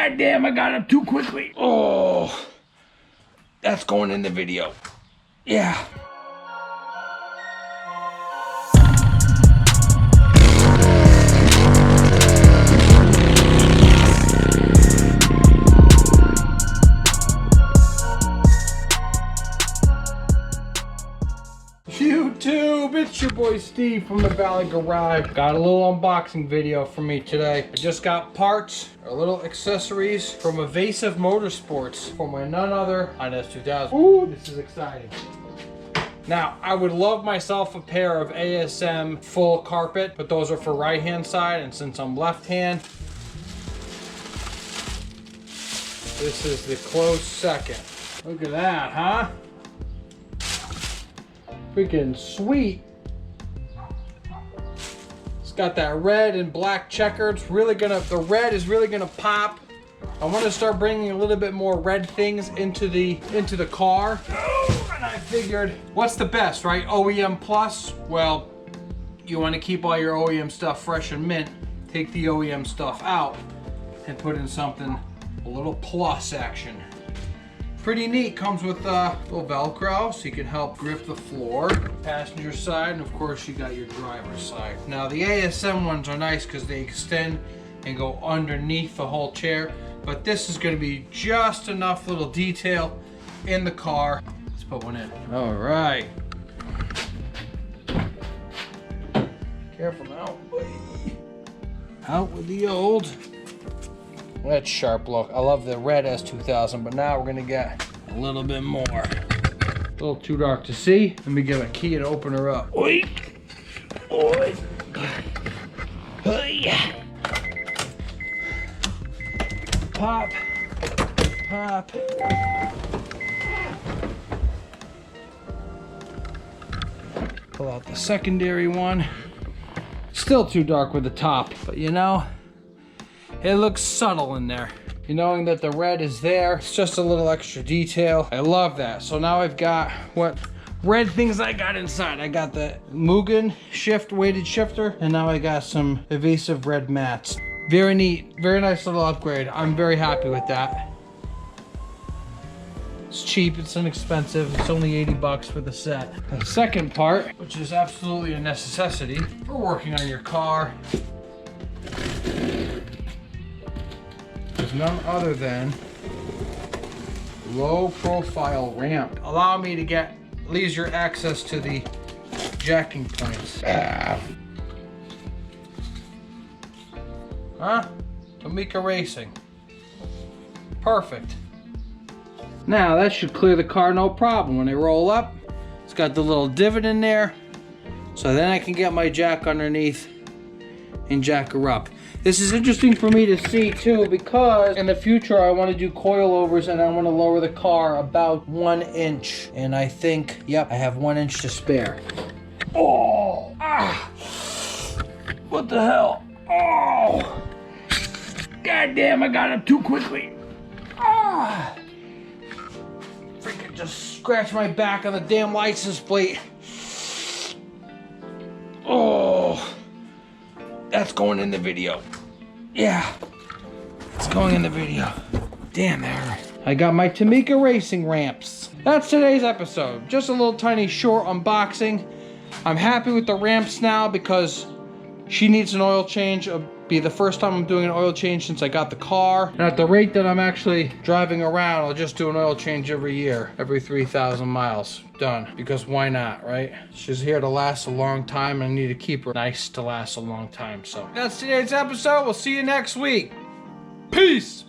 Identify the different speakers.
Speaker 1: God damn, I got up too quickly. Oh, that's going in the video. Yeah. YouTube, it's your boy Steve from the Valley Garage. Got a little unboxing video for me today. I just got parts, or little accessories from Evasive Motorsports for my none other on S2000. Ooh, this is exciting. Now, I would love myself a pair of ASM full carpet, but those are for right hand side, and since I'm left hand, this is the close second. Look at that, huh? Freaking sweet. It's got that red and black checkered. It's really gonna, the red is really gonna pop. I want to start bringing a little bit more red things into the car. And I figured, what's the best, right? OEM plus? Well, you want to keep all your OEM stuff fresh and mint. Take the OEM stuff out and put in something a little plus action. Pretty neat, comes with a little Velcro so you can help grip the floor. Passenger side, and of course you got your driver's side. Now the ASM ones are nice because they extend and go underneath the whole chair, but this is going to be just enough little detail in the car. Let's put one in. All right. Careful now. Out with the old. That's sharp look. I love the red S2000, but now we're gonna get a little bit more. A little too dark to see. Let me get a key and open her up. Oi! Oi! Hey! Pop! Pop! Pull out the secondary one. Still too dark with the top, but you know, it looks subtle in there. You knowing that the red is there, it's just a little extra detail. I love that. So now I've got what red things I got inside. I got the Mugen weighted shifter, and now I got some Evasive red mats. Very neat, very nice little upgrade. I'm very happy with that. It's cheap, it's inexpensive. It's only 80 bucks for the set. The second part, which is absolutely a necessity for working on your car, is none other than low profile ramp. Allow me to get easier access to the jacking points. Huh? Tomica Racing. Perfect. Now that should clear the car no problem. When I roll up, it's got the little divot in there, so then I can get my jack underneath and jack her up. This is interesting for me to see too, because in the future I want to do coilovers and I want to lower the car about 1 inch. And I think, yep, I have 1 inch to spare. Oh! Ah! What the hell? Oh! God damn, I got up too quickly. Ah! Freaking just scratch my back on the damn license plate. Oh! That's going in the video. Yeah, it's going in the video. Damn, there. I got my Tomica Racing ramps. That's today's episode. Just a little tiny short unboxing. I'm happy with the ramps now because she needs an oil change. It'll be the first time I'm doing an oil change since I got the car. And at the rate that I'm actually driving around, I'll just do an oil change every year, every 3,000 miles. Done. Because why not, right? She's here to last a long time and I need to keep her nice to last a long time. So that's today's episode. We'll see you next week. Peace.